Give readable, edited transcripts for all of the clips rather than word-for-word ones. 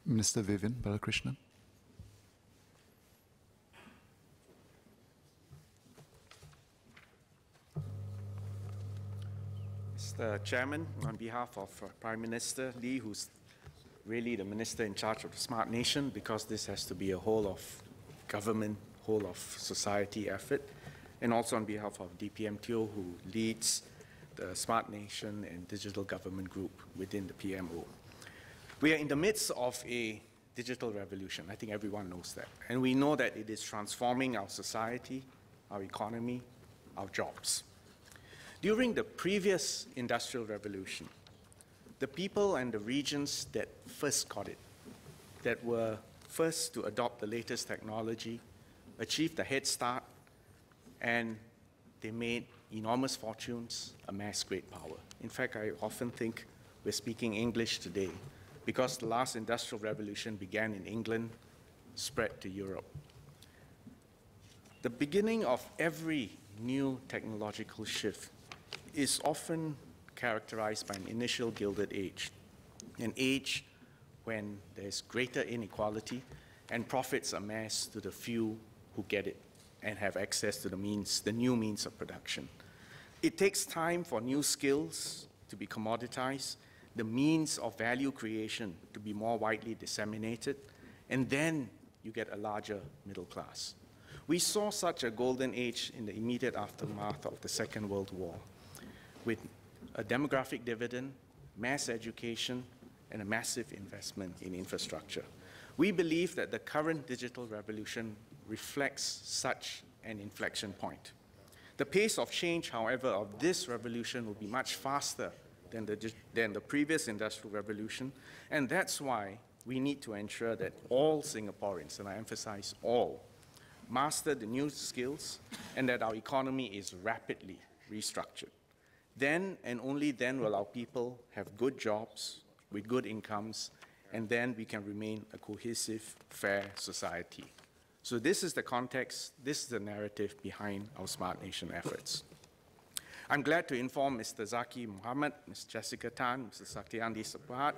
Minister Vivian Balakrishnan. Mr. Chairman, on behalf of Prime Minister Lee, who's really the minister in charge of the Smart Nation, because this has to be a whole of government, whole of society effort, and also on behalf of DPM Teo, who leads the Smart Nation and Digital Government Group within the PMO. We are in the midst of a digital revolution. I think everyone knows that. And we know that it is transforming our society, our economy, our jobs. During the previous industrial revolution, the people and the regions that first got it, that were first to adopt the latest technology, achieved a head start, and they made enormous fortunes, amassed great power. In fact, I often think we're speaking English today because the last industrial revolution began in England, spread to Europe. The beginning of every new technological shift is often characterized by an initial gilded age, an age when there's greater inequality and profits amass to the few who get it and have access to the new means of production. It takes time for new skills to be commoditized, the means of value creation to be more widely disseminated, and then you get a larger middle class. We saw such a golden age in the immediate aftermath of the Second World War, with a demographic dividend, mass education, and a massive investment in infrastructure. We believe that the current digital revolution reflects such an inflection point. The pace of change, however, of this revolution will be much faster than the previous industrial revolution, and that's why we need to ensure that all Singaporeans, and I emphasize all, master the new skills and that our economy is rapidly restructured. Then and only then will our people have good jobs with good incomes, and then we can remain a cohesive, fair society. So this is the context, this is the narrative behind our Smart Nation efforts. I'm glad to inform Mr. Zaki Muhammad, Ms. Jessica Tan, Mr. Satyandi Sapahat,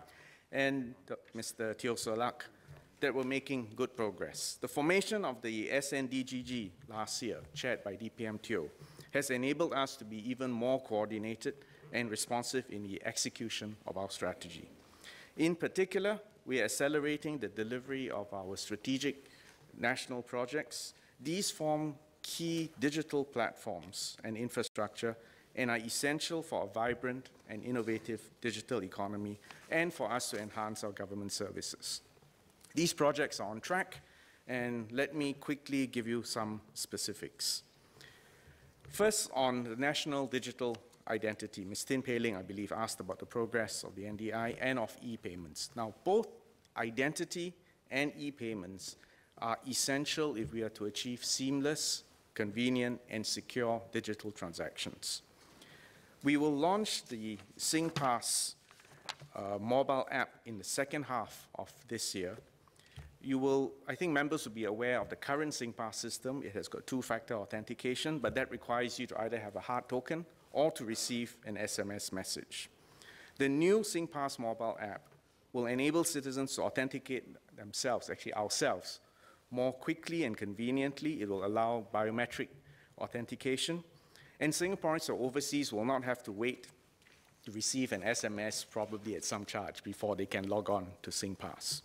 and Mr. Teo Solak that we're making good progress. The formation of the SNDGG last year, chaired by DPM Teo, has enabled us to be even more coordinated and responsive in the execution of our strategy. In particular, we are accelerating the delivery of our strategic national projects. These form key digital platforms and infrastructure and are essential for a vibrant and innovative digital economy and for us to enhance our government services. These projects are on track, and let me quickly give you some specifics. First, on the national digital identity, Ms. Tin Pei Ling, I believe, asked about the progress of the NDI and of e-payments. Now, both identity and e-payments are essential if we are to achieve seamless, convenient, and secure digital transactions. We will launch the SingPass mobile app in the second half of this year. I think members will be aware of the current SingPass system. It has got two-factor authentication, but that requires you to either have a hard token or to receive an SMS message. The new SingPass mobile app will enable citizens to authenticate themselves, actually ourselves, more quickly and conveniently. It will allow biometric authentication, and Singaporeans or overseas will not have to wait to receive an SMS, probably at some charge, before they can log on to SingPass.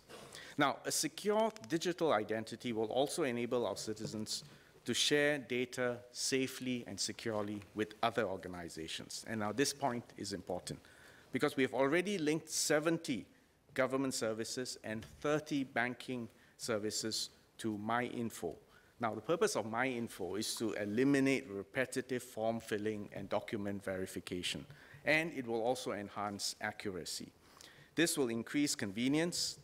Now, a secure digital identity will also enable our citizens to share data safely and securely with other organizations. And now this point is important, because we have already linked 70 government services and 30 banking services to MyInfo. Now, the purpose of MyInfo is to eliminate repetitive form filling and document verification, and it will also enhance accuracy. This will increase convenience,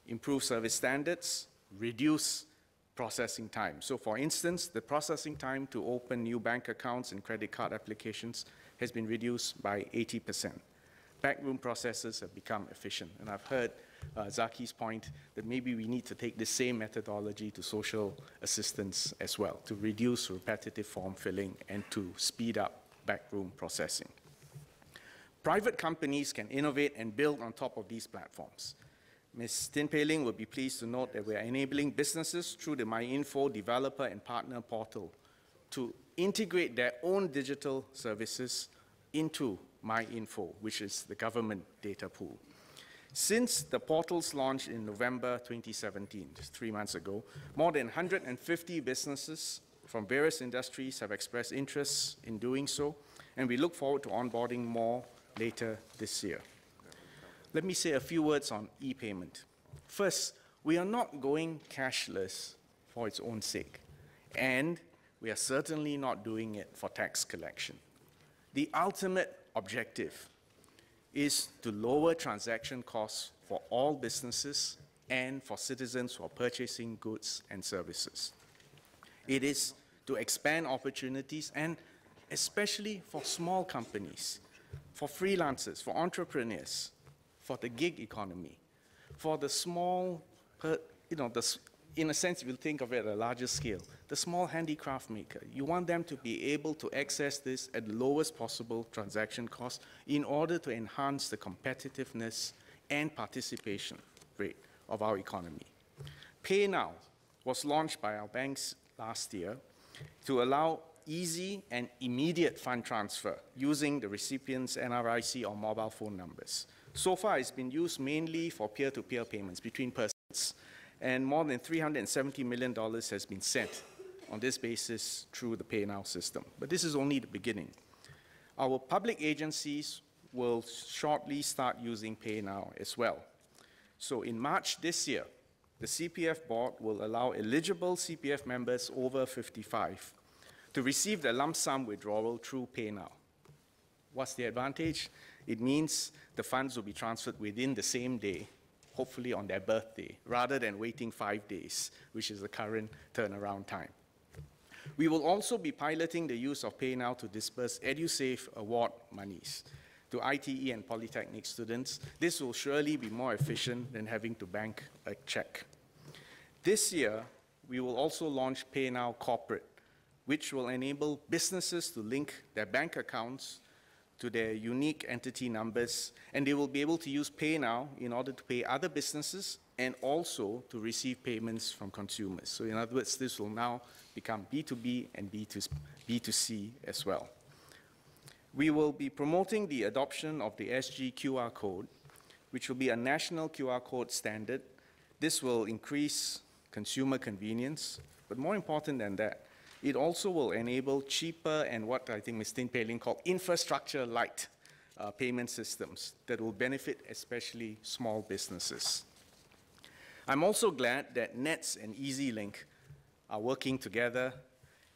improve service standards, reduce processing time. So, for instance, the processing time to open new bank accounts and credit card applications has been reduced by 80%. Backroom processes have become efficient, and I've heard Zaki's point that maybe we need to take the same methodology to social assistance as well, to reduce repetitive form filling and to speed up backroom processing. Private companies can innovate and build on top of these platforms. Ms. Tin Pei Ling will be pleased to note that we are enabling businesses through the MyInfo developer and partner portal to integrate their own digital services into MyInfo, which is the government data pool. Since the portal's launch in November 2017, just 3 months ago, more than 150 businesses from various industries have expressed interest in doing so, and we look forward to onboarding more later this year. Let me say a few words on e-payment. First, we are not going cashless for its own sake, and we are certainly not doing it for tax collection. The ultimate objective is to lower transaction costs for all businesses and for citizens who are purchasing goods and services. It is to expand opportunities, and especially for small companies, for freelancers, for entrepreneurs, for the gig economy, for the small, in a sense, we'll think of it at a larger scale, the small handicraft maker. You want them to be able to access this at the lowest possible transaction cost in order to enhance the competitiveness and participation rate of our economy. Pay Now was launched by our banks last year to allow easy and immediate fund transfer using the recipient's NRIC or mobile phone numbers. So far, it's been used mainly for peer-to-peer payments between persons, and more than $370 million has been sent on this basis through the Pay Now system. But this is only the beginning. Our public agencies will shortly start using Pay Now as well. So in March this year, the CPF board will allow eligible CPF members over 55 to receive the lump sum withdrawal through Pay Now. What's the advantage? It means the funds will be transferred within the same day, hopefully on their birthday, rather than waiting 5 days, which is the current turnaround time. We will also be piloting the use of Pay Now to disperse EduSave award monies to ITE and Polytechnic students. This will surely be more efficient than having to bank a check. This year, we will also launch Pay Now Corporate, which will enable businesses to link their bank accounts to their unique entity numbers, and they will be able to use Pay Now in order to pay other businesses and also to receive payments from consumers. So in other words, this will now become B2B and B2C as well. We will be promoting the adoption of the SG QR code, which will be a national QR code standard. This will increase consumer convenience, but more important than that, it also will enable cheaper and what I think Ms. Tin Pei Ling called infrastructure-light payment systems that will benefit especially small businesses. I'm also glad that NETS and EasyLink are working together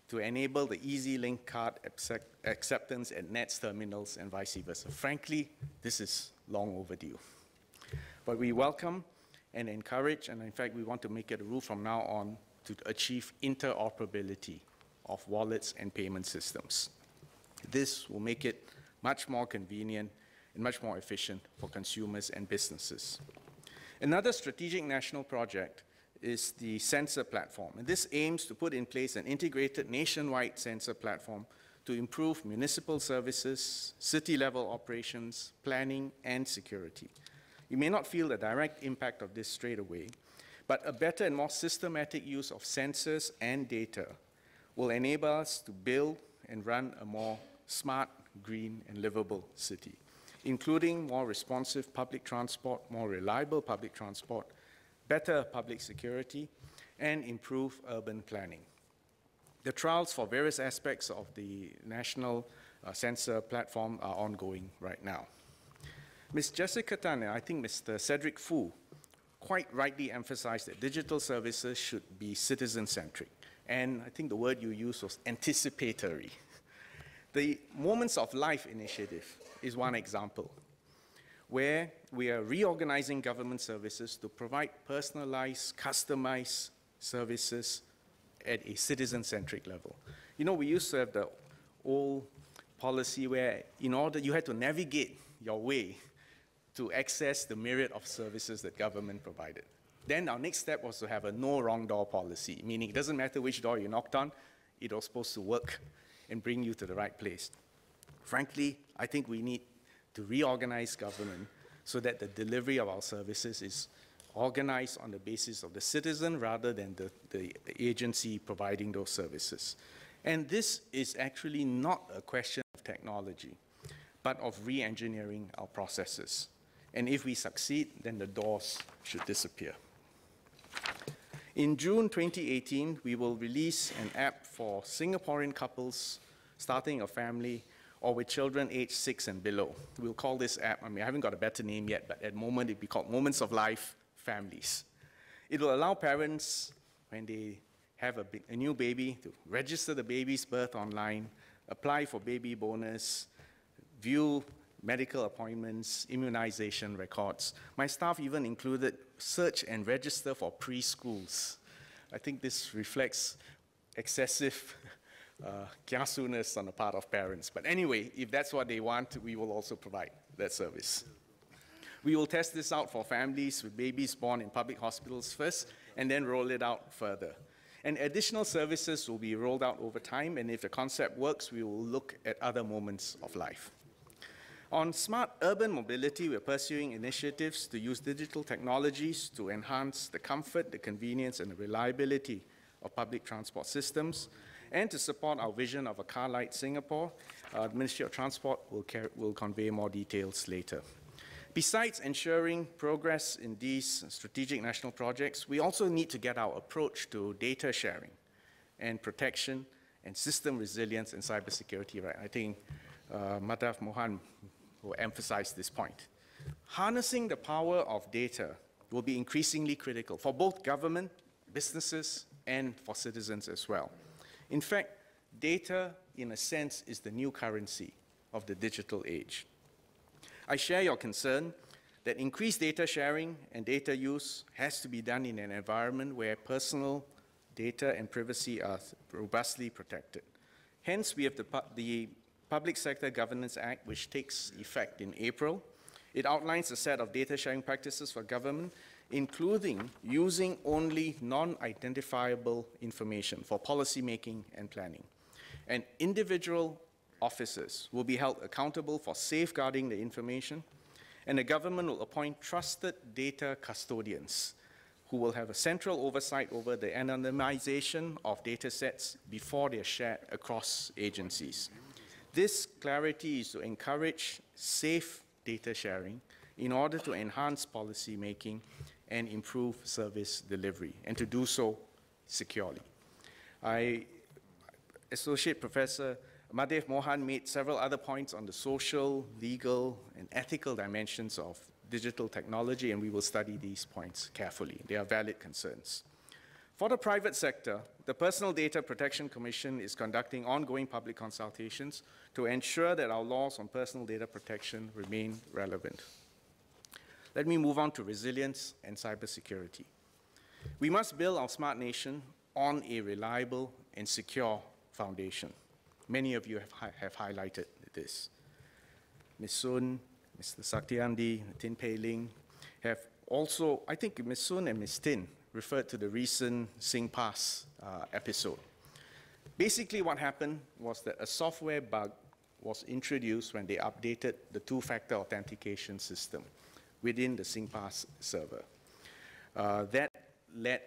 to enable the EasyLink card acceptance at NETS terminals and vice versa. Frankly, this is long overdue. But we welcome and encourage, and in fact, we want to make it a rule from now on to achieve interoperability of wallets and payment systems. This will make it much more convenient and much more efficient for consumers and businesses. Another strategic national project is the sensor platform, and this aims to put in place an integrated nationwide sensor platform to improve municipal services, city-level operations, planning, and security. You may not feel the direct impact of this straight away, but a better and more systematic use of sensors and data will enable us to build and run a more smart, green, and livable city, including more responsive public transport, more reliable public transport, better public security, and improved urban planning. The trials for various aspects of the national sensor platform are ongoing right now. Ms. Jessica Tan and I think Mr. Cedric Foo quite rightly emphasized that digital services should be citizen-centric. And I think the word you used was anticipatory. The Moments of Life initiative is one example, where we are reorganizing government services to provide personalized, customized services at a citizen-centric level. You know, we used to have the old policy where in order you had to navigate your way to access the myriad of services that government provided. Then our next step was to have a no wrong door policy, meaning it doesn't matter which door you knocked on, it was supposed to work and bring you to the right place. Frankly, I think we need to reorganize government so that the delivery of our services is organized on the basis of the citizen rather than the agency providing those services. And this is actually not a question of technology, but of re-engineering our processes. And if we succeed, then the doors should disappear. In June 2018, we will release an app for Singaporean couples starting a family or with children aged 6 and below. We'll call this app, I haven't got a better name yet, but at the moment it'll be called Moments of Life Families. It will allow parents, when they have a new baby, to register the baby's birth online, apply for baby bonus, view medical appointments, immunization records. My staff even included search and register for preschools. I think this reflects excessive kiasuness on the part of parents. But anyway, if that's what they want, we will also provide that service. We will test this out for families with babies born in public hospitals first, and then roll it out further. And additional services will be rolled out over time, and if the concept works, we will look at other moments of life. On smart urban mobility, we're pursuing initiatives to use digital technologies to enhance the comfort, the convenience, and the reliability of public transport systems, and to support our vision of a car-light Singapore. The Ministry of Transport will convey more details later. Besides ensuring progress in these strategic national projects, we also need to get our approach to data sharing and protection and system resilience and cybersecurity right. I think Madhav Mohan will emphasize this point. Harnessing the power of data will be increasingly critical for both government, businesses, and for citizens as well. In fact, data, in a sense, is the new currency of the digital age. I share your concern that increased data sharing and data use has to be done in an environment where personal data and privacy are robustly protected. Hence, we have the Public Sector Governance Act, which takes effect in April. It outlines a set of data sharing practices for government, including using only non-identifiable information for policy making and planning. And individual officers will be held accountable for safeguarding the information, and the government will appoint trusted data custodians who will have a central oversight over the anonymization of data sets before they are shared across agencies. This clarity is to encourage safe data sharing in order to enhance policy making and improve service delivery, and to do so securely. Associate Professor Madhav Mohan made several other points on the social, legal, and ethical dimensions of digital technology, and we will study these points carefully. They are valid concerns. For the private sector, the Personal Data Protection Commission is conducting ongoing public consultations to ensure that our laws on personal data protection remain relevant. Let me move on to resilience and cybersecurity. We must build our smart nation on a reliable and secure foundation. Many of you have highlighted this. Ms. Sun, Mr. Satyandi, Tin Pei Ling have also, I think Ms. Sun and Ms. Tin referred to the recent SingPass episode. Basically what happened was that a software bug was introduced when they updated the two-factor authentication system within the SingPass server. That led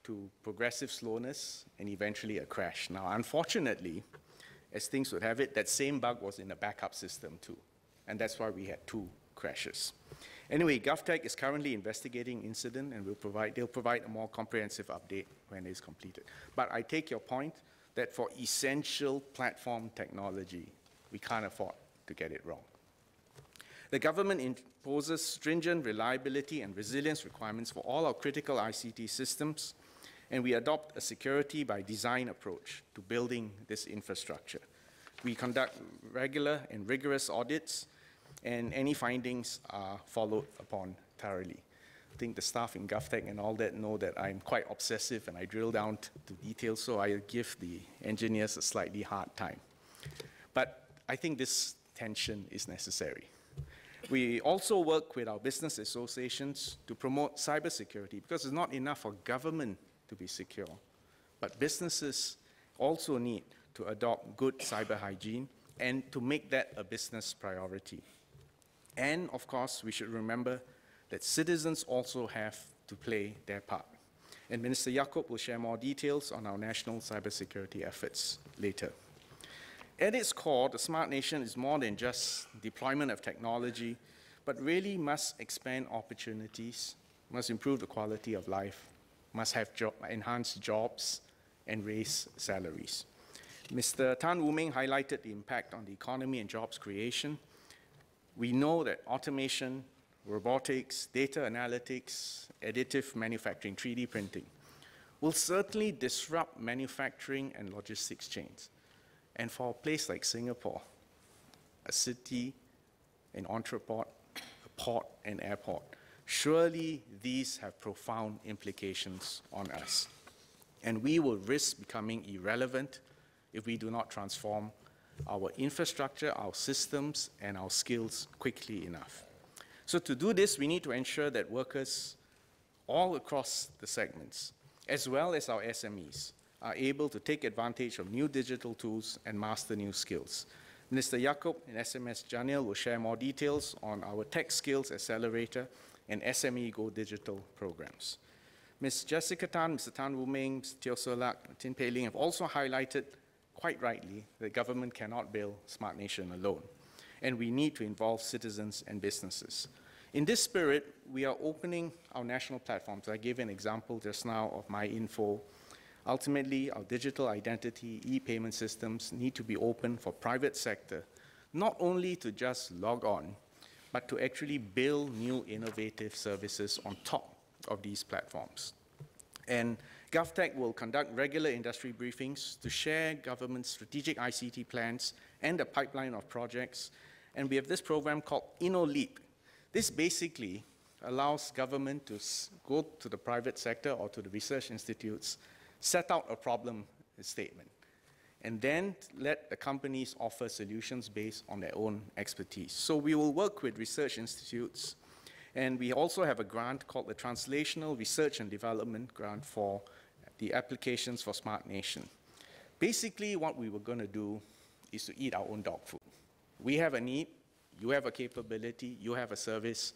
to progressive slowness and eventually a crash. Now, unfortunately, as things would have it, that same bug was in the backup system too, and that's why we had 2 crashes. Anyway, GovTech is currently investigating the incident, and they'll provide a more comprehensive update when it's completed. But I take your point that for essential platform technology, we can't afford to get it wrong. The government imposes stringent reliability and resilience requirements for all our critical ICT systems, and we adopt a security by design approach to building this infrastructure. We conduct regular and rigorous audits, and any findings are followed upon thoroughly. I think the staff in GovTech and all that know that I'm quite obsessive and I drill down to details, so I give the engineers a slightly hard time. But I think this tension is necessary. We also work with our business associations to promote cybersecurity, because it's not enough for government to be secure, but businesses also need to adopt good cyber hygiene and to make that a business priority. And of course, we should remember that citizens also have to play their part. And Minister Yaacob will share more details on our national cybersecurity efforts later. At its core, the smart nation is more than just deployment of technology, but really must expand opportunities, must improve the quality of life, must have enhanced jobs, and raise salaries. Mr. Tan Wu Meng highlighted the impact on the economy and jobs creation. We know that automation, robotics, data analytics, additive manufacturing, 3D printing, will certainly disrupt manufacturing and logistics chains. And for a place like Singapore, a city, an entrepôt, a port, an airport, surely these have profound implications on us. And we will risk becoming irrelevant if we do not transform our infrastructure, our systems, and our skills quickly enough. So to do this, we need to ensure that workers all across the segments, as well as our SMEs, are able to take advantage of new digital tools and master new skills. Minister Yaacob and SMS Janil will share more details on our Tech Skills Accelerator and SME Go Digital programs. Ms. Jessica Tan, Mr. Tan Wu Meng, Mr. Teo Solak, Tin Pei Ling have also highlighted, quite rightly, that government cannot build Smart Nation alone, and we need to involve citizens and businesses. In this spirit, we are opening our national platforms. I gave an example just now of MyInfo. Ultimately, our digital identity, e-payment systems need to be open for private sector, not only to just log on, but to actually build new innovative services on top of these platforms. And GovTech will conduct regular industry briefings to share government's strategic ICT plans and the pipeline of projects. And we have this program called InnoLeap. This basically allows government to go to the private sector or to the research institutes, set out a problem statement, and then let the companies offer solutions based on their own expertise. So we will work with research institutes, and we also have a grant called the Translational Research and Development Grant for the applications for Smart Nation. Basically, what we were going to do is to eat our own dog food. We have a need, you have a capability, you have a service,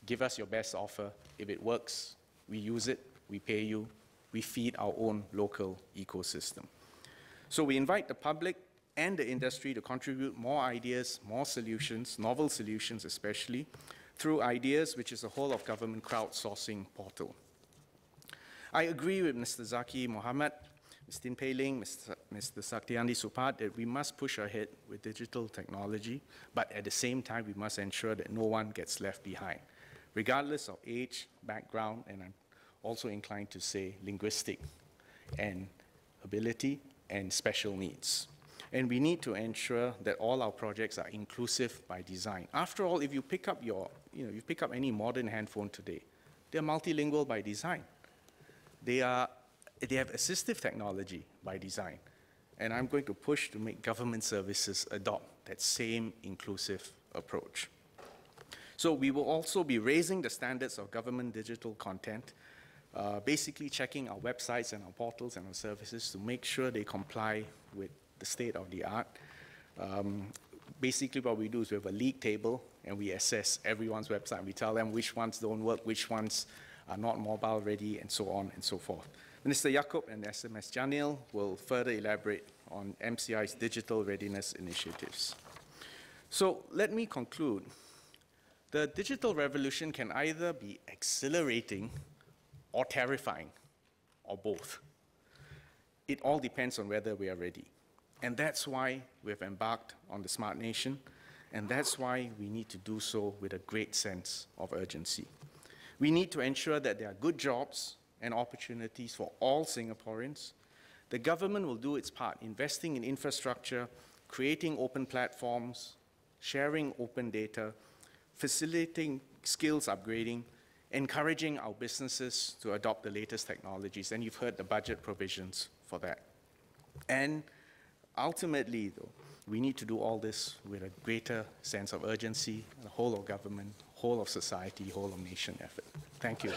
give us your best offer. If it works, we use it, we pay you, we feed our own local ecosystem. So we invite the public and the industry to contribute more ideas, more solutions, novel solutions especially, through Ideas, which is a whole-of-government crowdsourcing portal. I agree with Mr. Zaki Mohammed, Ms. Tin Pei Ling, Mr. Saktiandi Supat that we must push ahead with digital technology, but at the same time, we must ensure that no one gets left behind, regardless of age, background, and I'm also inclined to say linguistic and ability and special needs. And we need to ensure that all our projects are inclusive by design. After all, if you pick up you pick up any modern handphone today, they're multilingual by design. They have assistive technology by design. And I'm going to push to make government services adopt that same inclusive approach. So we will also be raising the standards of government digital content, basically checking our websites and our portals and our services to make sure they comply with the state of the art. Basically what we do is we have a league table and we assess everyone's website. We tell them which ones don't work, which ones are not mobile ready, and so on and so forth. Minister Yaacob and SMS Janil will further elaborate on MCI's digital readiness initiatives. So let me conclude. The digital revolution can either be exhilarating or terrifying, or both. It all depends on whether we are ready. And that's why we have embarked on the Smart Nation, and that's why we need to do so with a great sense of urgency. We need to ensure that there are good jobs and opportunities for all Singaporeans. The government will do its part, investing in infrastructure, creating open platforms, sharing open data, facilitating skills upgrading, encouraging our businesses to adopt the latest technologies, and you've heard the budget provisions for that. And ultimately, though, we need to do all this with a greater sense of urgency, the whole of government, whole of society, whole of nation effort. Thank you.